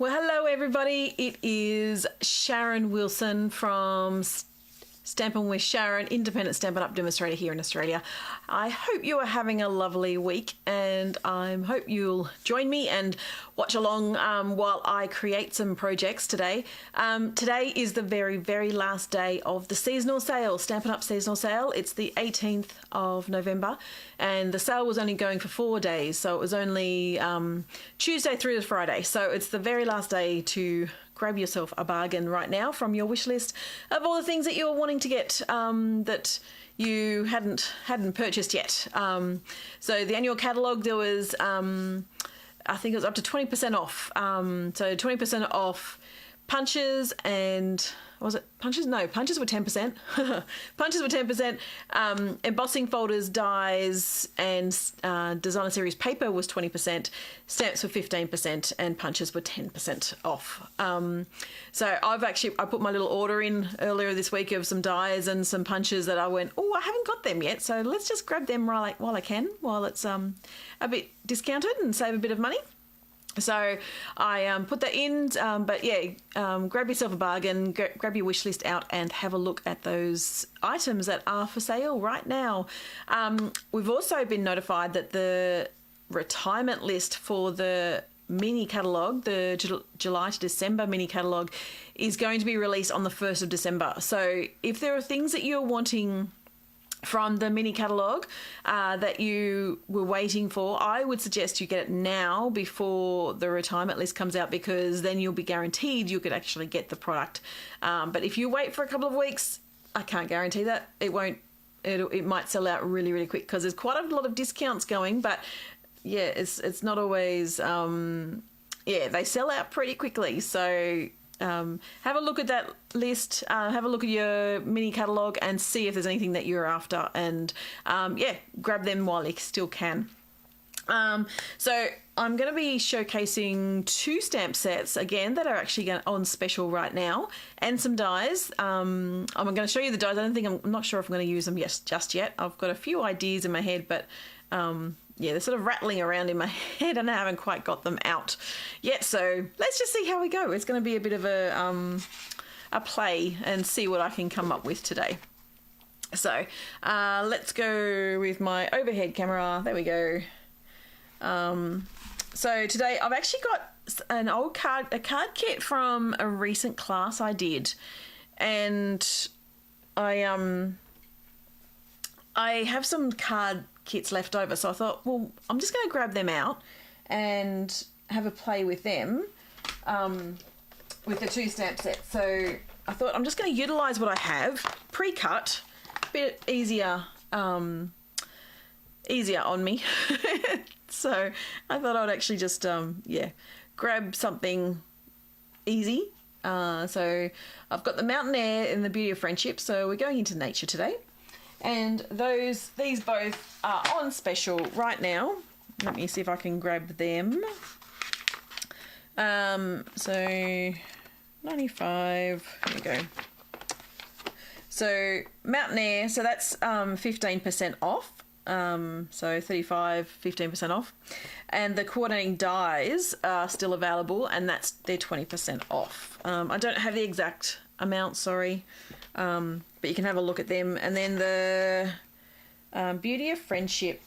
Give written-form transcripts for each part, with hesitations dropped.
Well, hello everybody. It is Sharon Wilson from Stampin with Sharon, independent Stampin' Up! Demonstrator here in Australia. I hope you are having a lovely week, and I hope you'll join me and watch along while I create some projects today. Today is the very last day of the seasonal sale, Stampin' Up! Seasonal sale. It's the 18th of November, and the sale was only going for 4 days, so it was only Tuesday through to Friday. So it's the very last day to grab yourself a bargain right now from your wish list of all the things that you're wanting to get that you hadn't purchased yet. So the annual catalogue, there was I think it was up to 20% off. So 20% off punches, and was it punches? No, punches were 10%. Punches were 10%. Embossing folders, dies, and designer series paper was 20%. Stamps were 15%, and punches were 10% off. So I put my little order in earlier this week of some dies and some punches that I went, oh, I haven't got them yet, so let's just grab them while I can, while it's a bit discounted and save a bit of money. So I put that in, but yeah, grab yourself a bargain, grab your wish list out and have a look at those items that are for sale right now. We've also been notified that the retirement list for the mini catalogue, the July to December mini catalogue, is going to be released on the 1st of December. So if there are things that you're wanting from the mini catalogue that you were waiting for, I would suggest you get it now before the retirement list comes out, because then you'll be guaranteed you could actually get the product. But if you wait for a couple of weeks, I can't guarantee that. It might sell out really quick, because there's quite a lot of discounts going, but yeah, it's not always, they sell out pretty quickly. So have a look at that list, have a look at your mini catalogue and see if there's anything that you're after, and grab them while you still can. So I'm going to be showcasing 2 stamp sets again that are actually on special right now, and some dies. I'm going to show you the dies. I'm not sure if I'm going to use them just yet. I've got a few ideas in my head, but they're sort of rattling around in my head and I haven't quite got them out yet. So let's just see how we go. It's going to be a bit of a play and see what I can come up with today. So let's go with my overhead camera. There we go. So today I've actually got an old card kit from a recent class I did, and I have some card kits left over, so I thought, well, I'm just going to grab them out and have a play with them with the 2 stamp sets. So I thought I'm just going to utilise what I have pre-cut, a bit easier on me. So I thought I'd actually just grab something easy. So I've got the Mountain Air and the Beauty of Friendship, so we're going into nature today. And these both are on special right now. Let me see if I can grab them. So 95, here we go. So Mountain Air, so that's 15% off. So 35, 15% off. And the coordinating dies are still available, and they're 20% off. I don't have the exact amount, sorry. But you can have a look at them. And then the Beauty of Friendship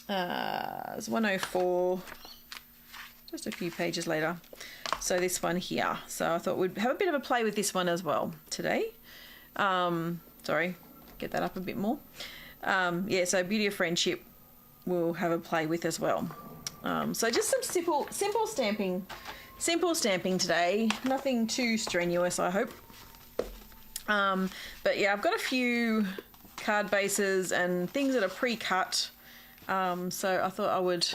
is 104, just a few pages later. So this one here. So I thought we'd have a bit of a play with this one as well today. Sorry, get that up a bit more. So Beauty of Friendship we'll have a play with as well. So just some simple stamping today. Nothing too strenuous, I hope. But yeah, I've got a few card bases and things that are pre-cut, so I thought I would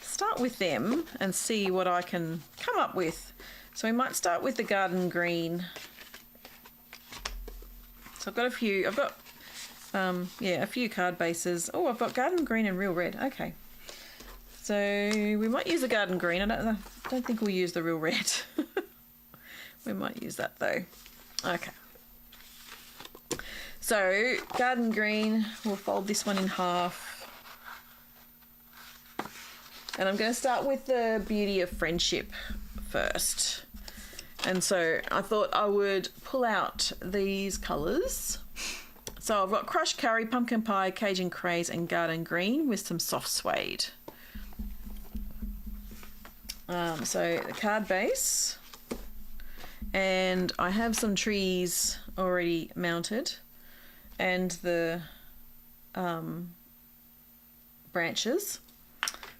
start with them and see what I can come up with. So we might start with the garden green. So I've got a few card bases. Oh, I've got garden green and real red. Okay, so we might use the garden green. I don't think we'll use the real red. We might use that though. Okay. So garden green, we'll fold this one in half. And I'm going to start with the Beauty of Friendship first. And so I thought I would pull out these colours. So I've got crushed curry, pumpkin pie, Cajun craze and garden green with some soft suede. So the card base, and I have some trees already mounted, and the branches.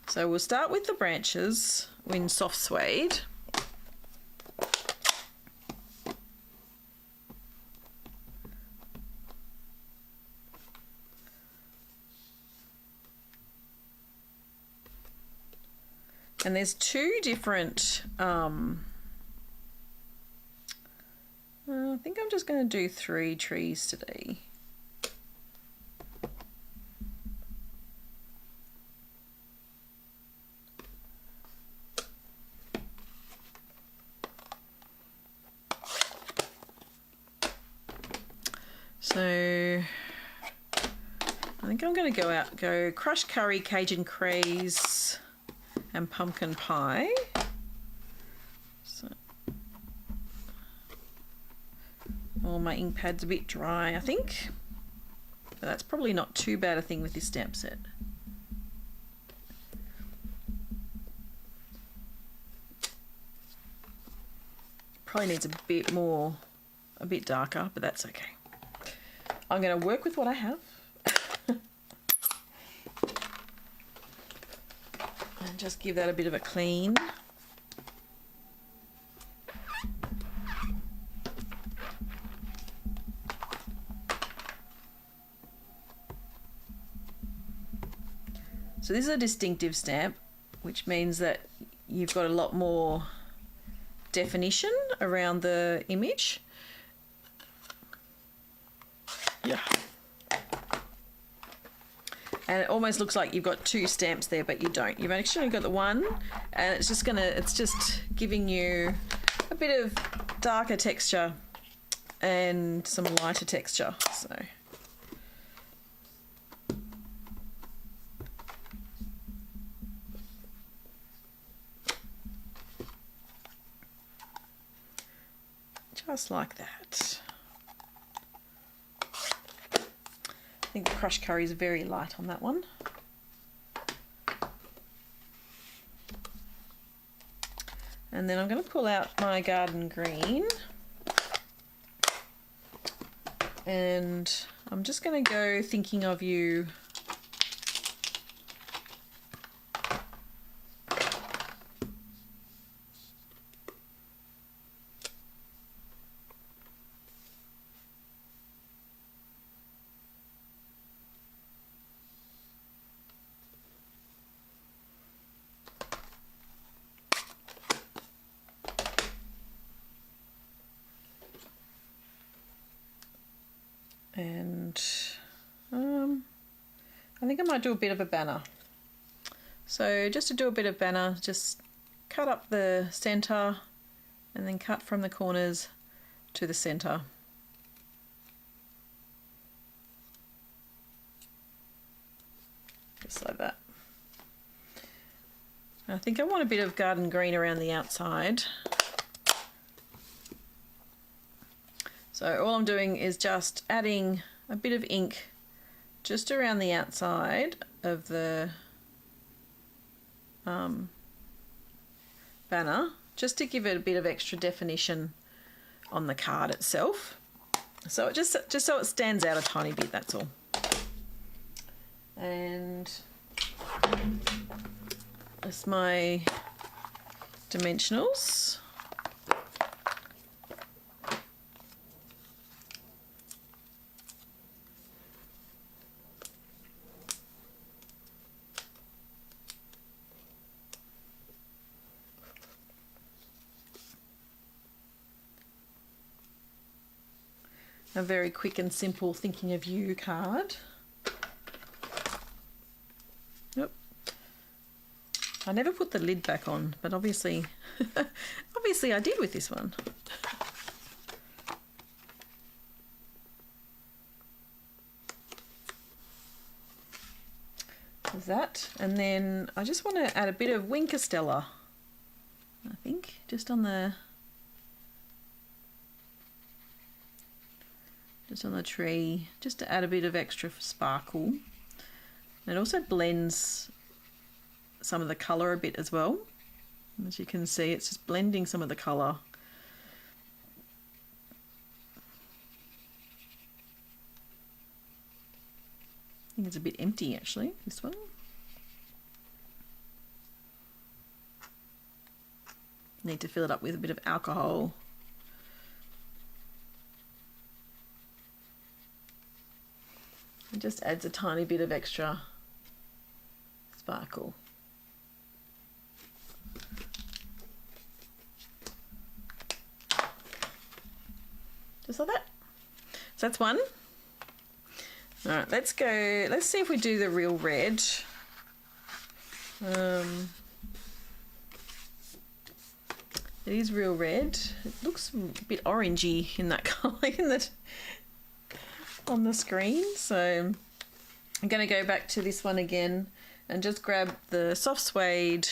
So we'll start with the branches in soft suede. And there's two different, I think I'm just going to do 3 trees today. So I think I'm going to go crushed curry, Cajun craze and pumpkin pie. So, my ink pad's a bit dry, I think, but that's probably not too bad a thing with this stamp set. Probably needs a bit darker, but that's okay. I'm going to work with what I have. And just give that a bit of a clean. So this is a distinctive stamp, which means that you've got a lot more definition around the image. Yeah. And it almost looks like you've got 2 stamps there, but you don't. You've actually got the one, and it's just giving you a bit of darker texture and some lighter texture. So just like that. I think the crushed curry is very light on that one. And then I'm going to pull out my garden green, and I'm just going to go thinking of you. And I think I might do a bit of a banner. So just to do a bit of banner, just cut up the center and then cut from the corners to the center. Just like that. I think I want a bit of garden green around the outside. So all I'm doing is just adding a bit of ink just around the outside of the banner, just to give it a bit of extra definition on the card itself. So it just so it stands out a tiny bit, that's all. And that's my dimensionals. A very quick and simple thinking of you card. Yep. I never put the lid back on, but obviously I did with this one. that. And then I just want to add a bit of wing Castella, I think, just on the tree, just to add a bit of extra sparkle. It also blends some of the colour a bit as well. As you can see, it's just blending some of the colour. I think it's a bit empty actually, this one. Need to fill it up with a bit of alcohol. It just adds a tiny bit of extra sparkle. Just like that. So that's one. All right, let's go. Let's see if we do the real red. It is real red. It looks a bit orangey in that colour on the screen. So I'm going to go back to this one again and just grab the soft suede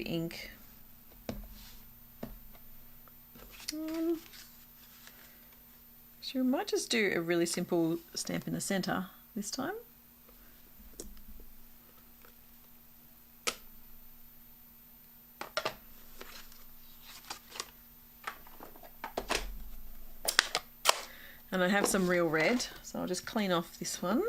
ink. So we might just do a really simple stamp in the centre this time. And I have some real red, so I'll just clean off this one.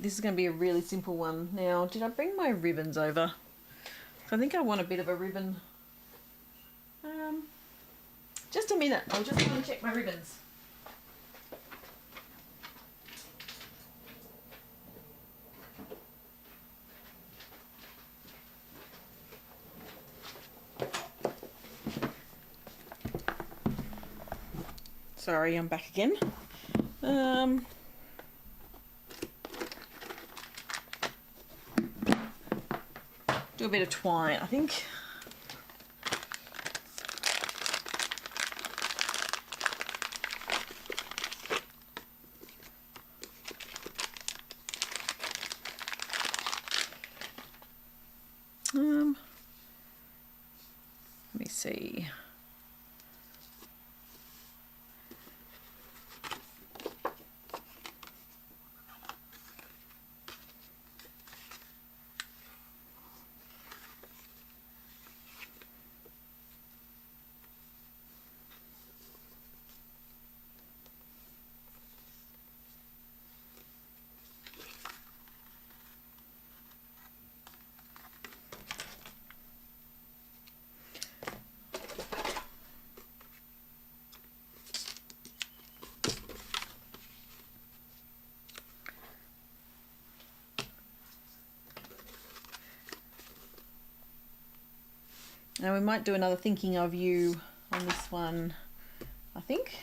This is going to be a really simple one. Now, did I bring my ribbons over? I think I want a bit of a ribbon. Just a minute, I'll just go and check my ribbons. Sorry, I'm back again. Do a bit of twine, I think. Let me see. Now we might do another thinking of you on this one, I think.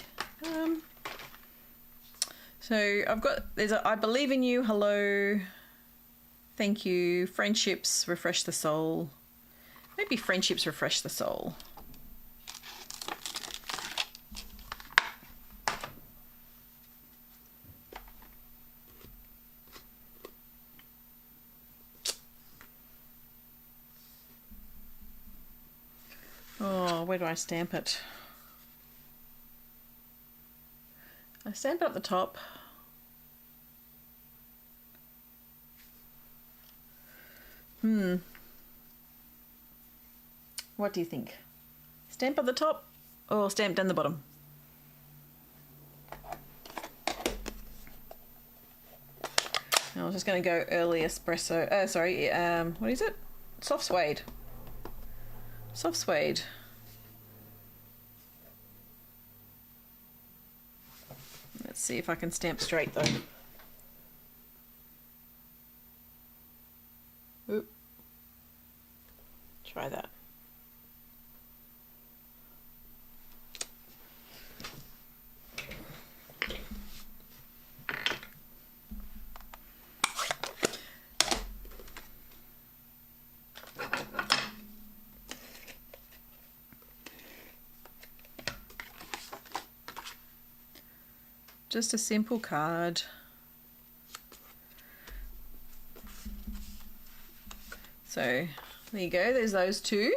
So I've got, there's a I believe in you, hello, thank you, friendships refresh the soul. Maybe friendships refresh the soul. Oh, where do I stamp it? I stamp it up the top. What do you think? Stamp at the top or stamp down the bottom? I was just going to go early espresso. Sorry, what is it? soft suede. Soft suede. Let's see if I can stamp straight though. Oop. Try that. Just a simple card. So there you go, there's those two.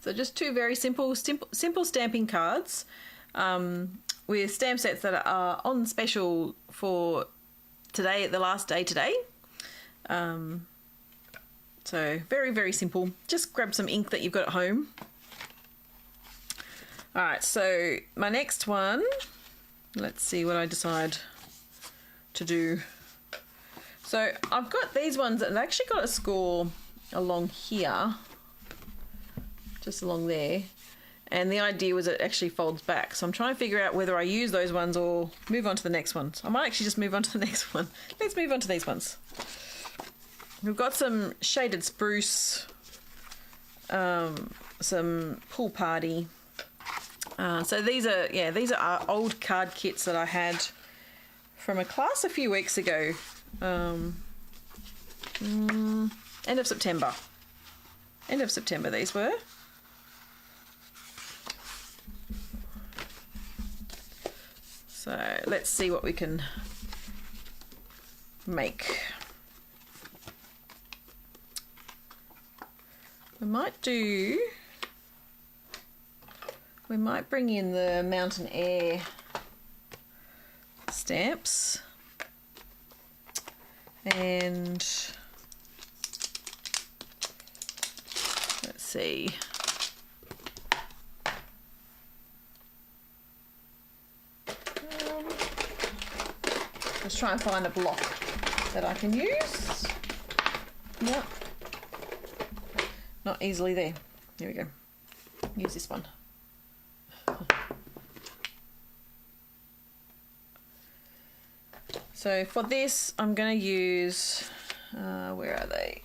So just two very simple stamping cards with stamp sets that are on special for today, the last day today. So very, very simple. Just grab some ink that you've got at home. All right, so my next one, let's see what I decide to do. So I've got these ones that have actually got a score along here, just along there, and the idea was it actually folds back. So I'm trying to figure out whether I use those ones or move on to the next ones. I might actually just move on to the next one. Let's move on to these ones. We've got some shaded spruce, some pool party. So these are old card kits that I had from a class a few weeks ago. End of September. End of September these were. So let's see what we can make. We might bring in the Mountain Air stamps, and let's see. Let's try and find a block that I can use. Yep. Not easily there. Here we go. Use this one. So for this, I'm going to use, where are they?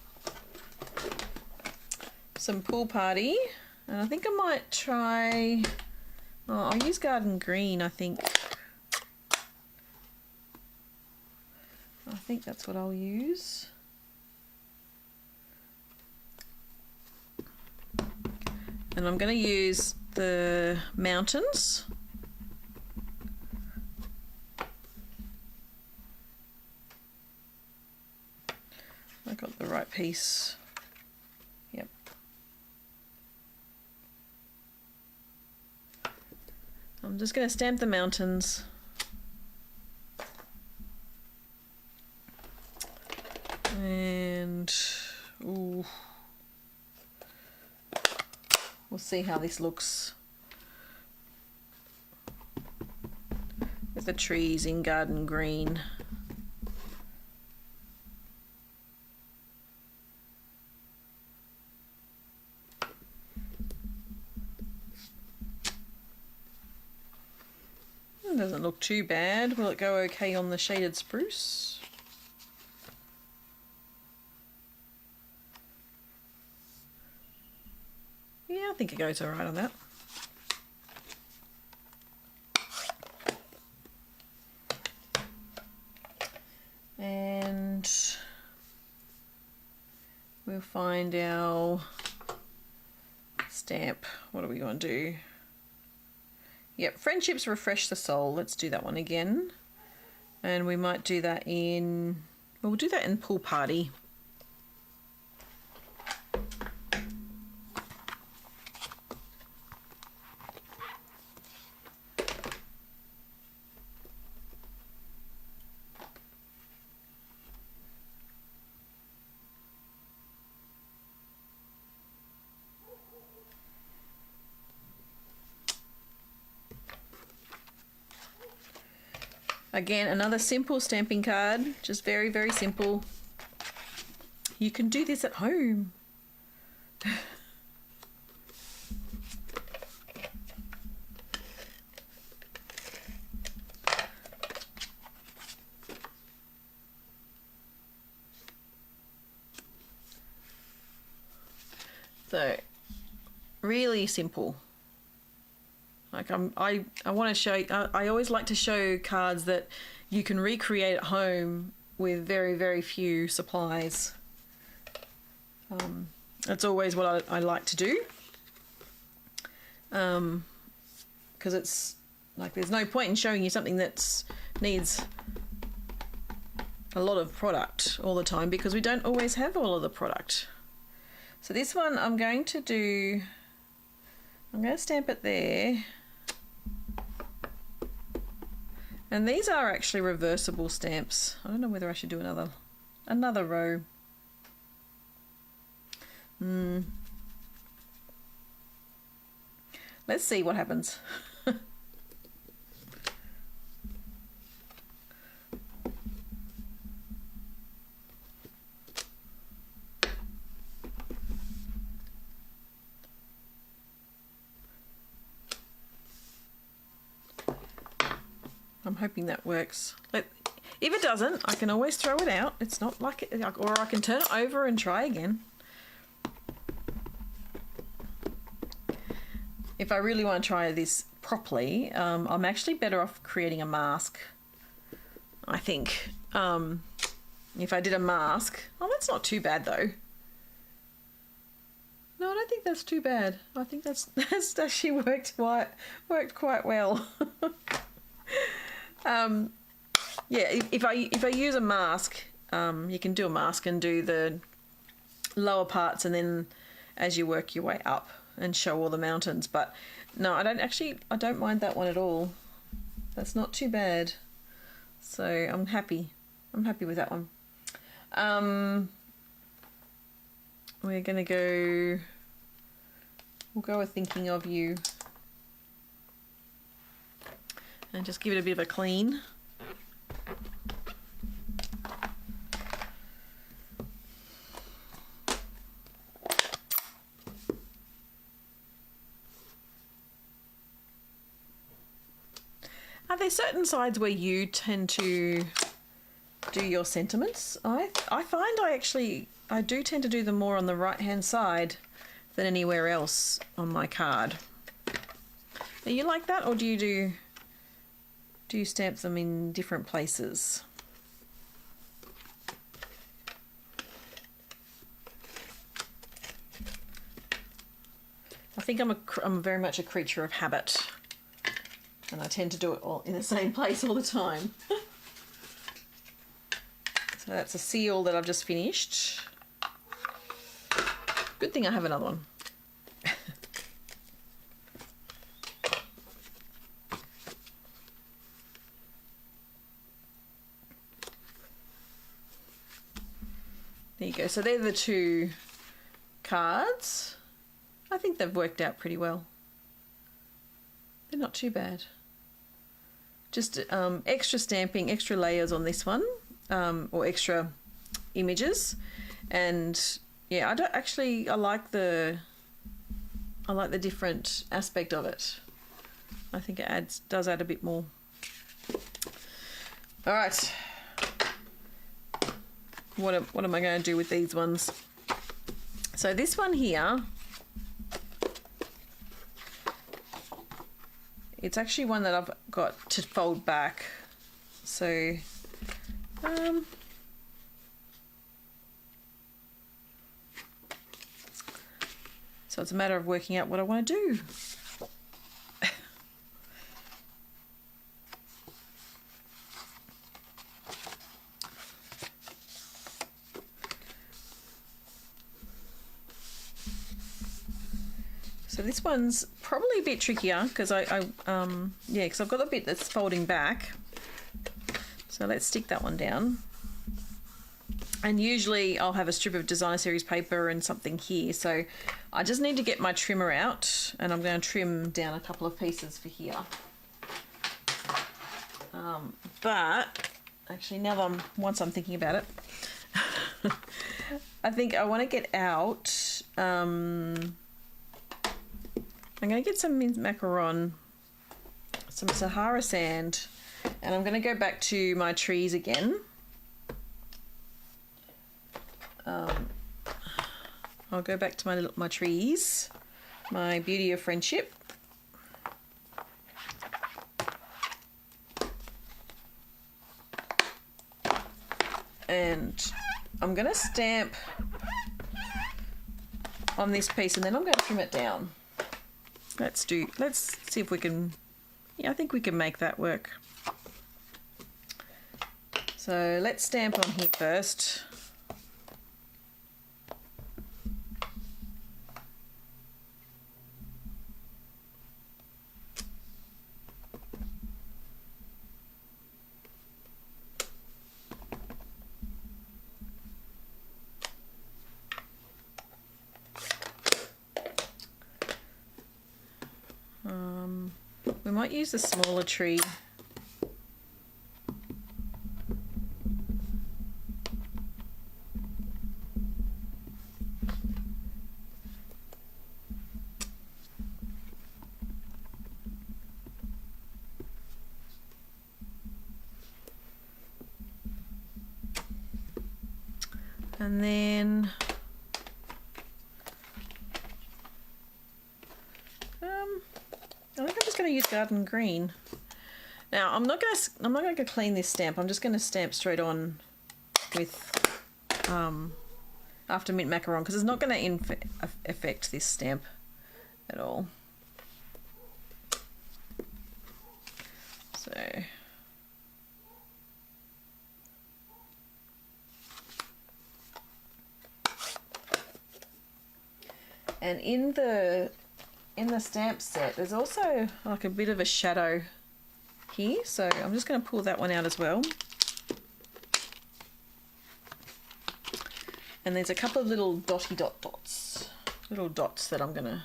Some Pool Party. And I think I might try, I'll use Garden Green, I think. I think that's what I'll use. And I'm going to use the mountains. I got the right piece. Yep. I'm just going to stamp the mountains. And ooh, we'll see how this looks with the trees in Garden Green. It doesn't look too bad. Will it go okay on the shaded spruce? Yeah, I think it goes alright on that. And we'll find our stamp. What are we going to do? Yep, Friendships Refresh the Soul. Let's do that one again. And we might do that in, well, we'll do that in Pool Party. Again, another simple stamping card, just very, very simple. You can do this at home. So, really simple. Like I want to show. I always like to show cards that you can recreate at home with very, very few supplies. That's always what I like to do. Because it's like there's no point in showing you something that needs a lot of product all the time because we don't always have all of the product. So this one I'm going to stamp it there. And these are actually reversible stamps. I don't know whether I should do another row. Let's see what happens. I'm hoping that works. If it doesn't, I can always throw it out. It's not like it, or I can turn it over and try again. If I really want to try this properly, I'm actually better off creating a mask. I think if I did a mask, that's not too bad though. No, I don't think that's too bad. I think that's actually worked quite well. Yeah, if I use a mask, you can do a mask and do the lower parts, and then as you work your way up and show all the mountains. But no, I don't mind that one at all. That's not too bad. So I'm happy with that one. We're gonna go. We'll go with Thinking of You. And just give it a bit of a clean. Are there certain sides where you tend to do your sentiments? I find I do tend to do them more on the right hand side than anywhere else on my card. Are you like that, or do you stamp them in different places? I think I'm very much a creature of habit, and I tend to do it all in the same place all the time. So that's a seal that I've just finished. Good thing I have another one. There you go. So they're the two cards. I think they've worked out pretty well. They're not too bad. Just extra stamping, extra layers on this one, or extra images, and yeah, I like the different aspect of it. I think it does add a bit more. All right. What am I going to do with these ones? So this one here, it's actually one that I've got to fold back. So so it's a matter of working out what I want to do. So this one's probably a bit trickier because because I've got a bit that's folding back. So let's stick that one down. And usually I'll have a strip of designer series paper and something here. So I just need to get my trimmer out, and I'm going to trim down a couple of pieces for here. But actually, once I'm thinking about it, I think I want to get out I'm going to get some mint macaron, some Sahara sand, and I'm going to go back to my trees again. I'll go back to my trees, my Beauty of Friendship. And I'm going to stamp on this piece and then I'm going to trim it down. Let's see if we can, yeah, I think we can make that work. So let's stamp on here first. We might use a smaller tree. And then I think I'm just going to use garden green. Now I'm not going to clean this stamp. I'm just going to stamp straight on with after mint macaron because it's not going to affect this stamp at all. So and in the stamp set there's also like a bit of a shadow here, so I'm just going to pull that one out as well. And there's a couple of little dotty dots, little dots that I'm going to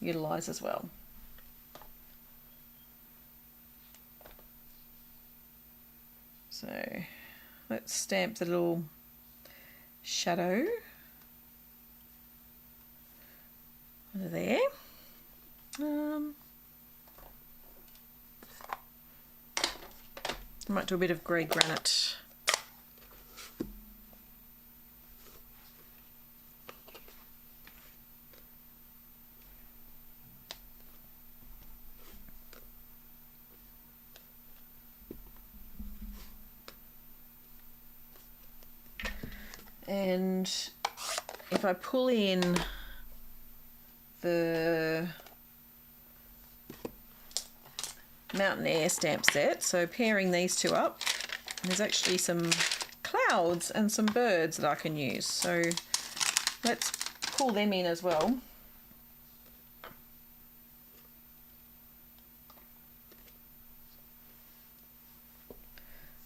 utilise as well. So let's stamp the little shadow under there. I might do a bit of grey granite. And if I pull in the Mountain Air stamp set, so pairing these two up, there's actually some clouds and some birds that I can use, so let's pull them in as well.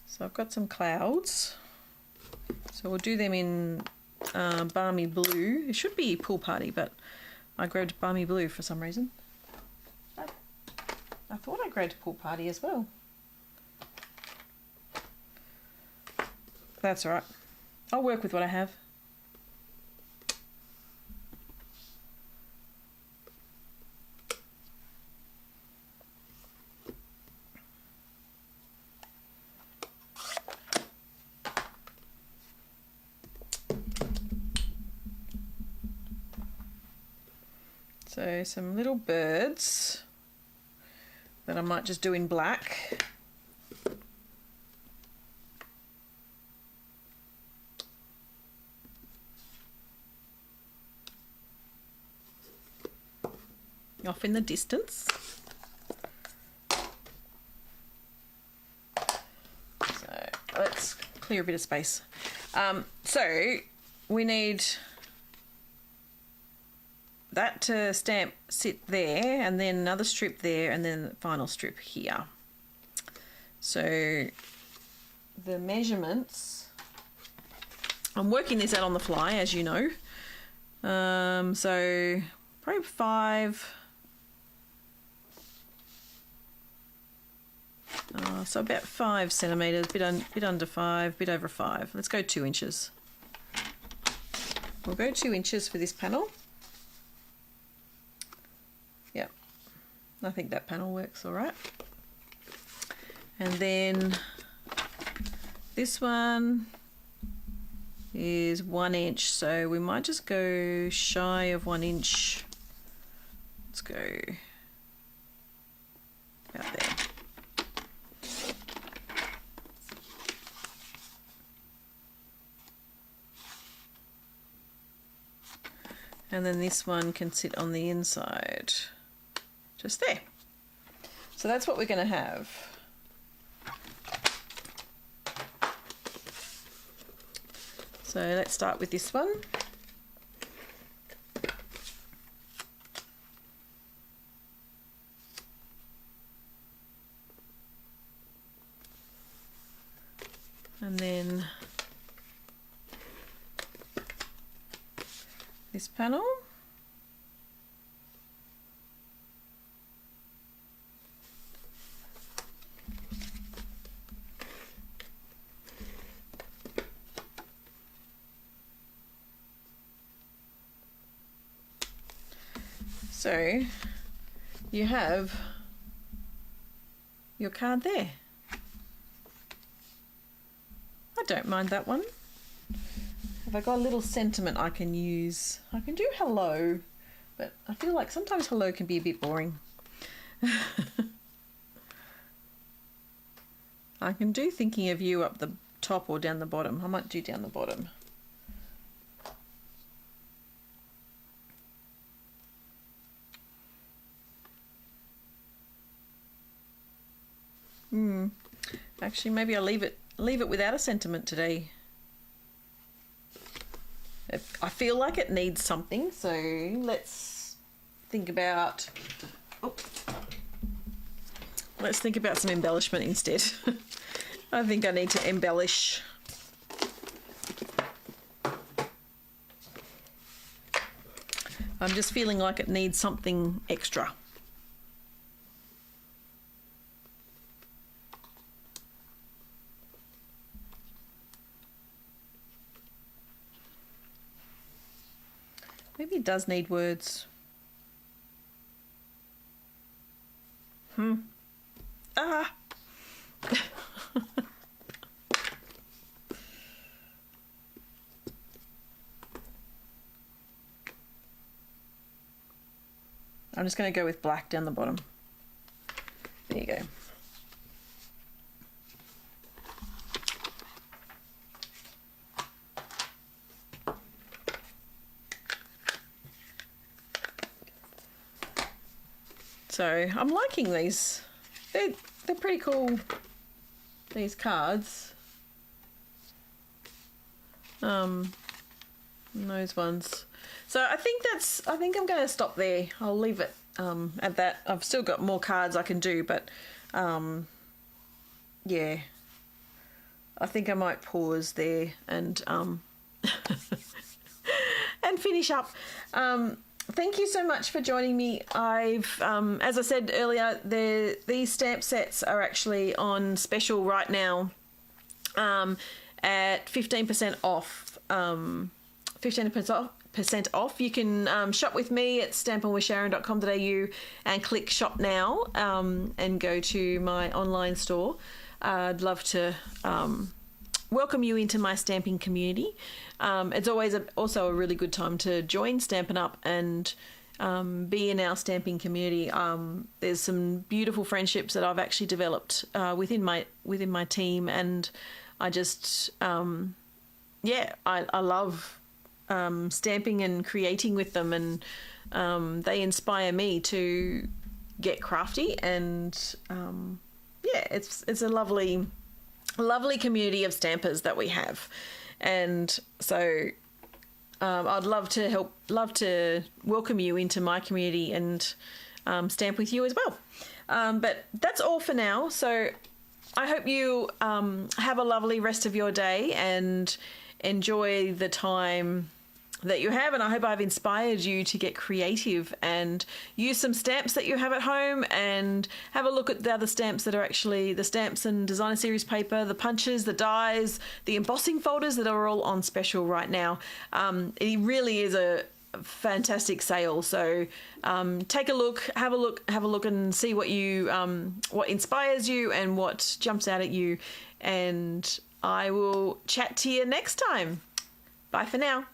So I've got some clouds, so we'll do them in Balmy Blue. It should be Pool Party, but I grabbed Balmy Blue for some reason. I thought I grabbed Pool Party as well. That's alright. I'll work with what I have. So some little birds that I might just do in black. Off in the distance. So let's clear a bit of space. So we need that to stamp sit there, and then another strip there, and then the final strip here. So the measurements, I'm working this out on the fly, as you know. So probably 5. So about 5 centimetres, bit under 5, bit over 5. Let's go 2 inches. We'll go 2 inches for this panel. I think that panel works all right. And then this one is 1 inch, so we might just go shy of 1 inch. Let's go about there. And then this one can sit on the inside, just there. So that's what we're going to have. So let's start with this one. And then this panel. So you have your card there. I don't mind that one. Have I got a little sentiment I can use? I can do hello, but I feel like sometimes hello can be a bit boring. I can do thinking of you up the top or down the bottom. I might do down the bottom. Actually, maybe I'll leave it without a sentiment today. I feel like it needs something, so let's think about some embellishment instead. I think I need to embellish. I'm just feeling like it needs something extra. Maybe it does need words. Ah! I'm just going to go with black down the bottom. There you go. So I'm liking these. They're pretty cool, these cards. Those ones. So I think I'm going to stop there. I'll leave it at that. I've still got more cards I can do, but yeah, I think I might pause there and and finish up. Thank you so much for joining me. I've, as I said earlier, these stamp sets are actually on special right now at 15% off. 15% off. You can shop with me at stampinwithsharon.com.au and click shop now and go to my online store. I'd love to welcome you into my stamping community. It's always also a really good time to join Stampin' Up and be in our stamping community. There's some beautiful friendships that I've actually developed within my team, and I just I love stamping and creating with them, and they inspire me to get crafty, and it's a lovely community of stampers that we have. And so I'd love to welcome you into my community and stamp with you as well. But that's all for now. So I hope you have a lovely rest of your day and enjoy the time that you have, and I hope I've inspired you to get creative and use some stamps that you have at home and have a look at the other stamps that are actually the stamps and designer series paper, the punches, the dies, the embossing folders that are all on special right now. It really is a fantastic sale. So take a look, have a look, and see what you what inspires you and what jumps out at you. And I will chat to you next time. Bye for now.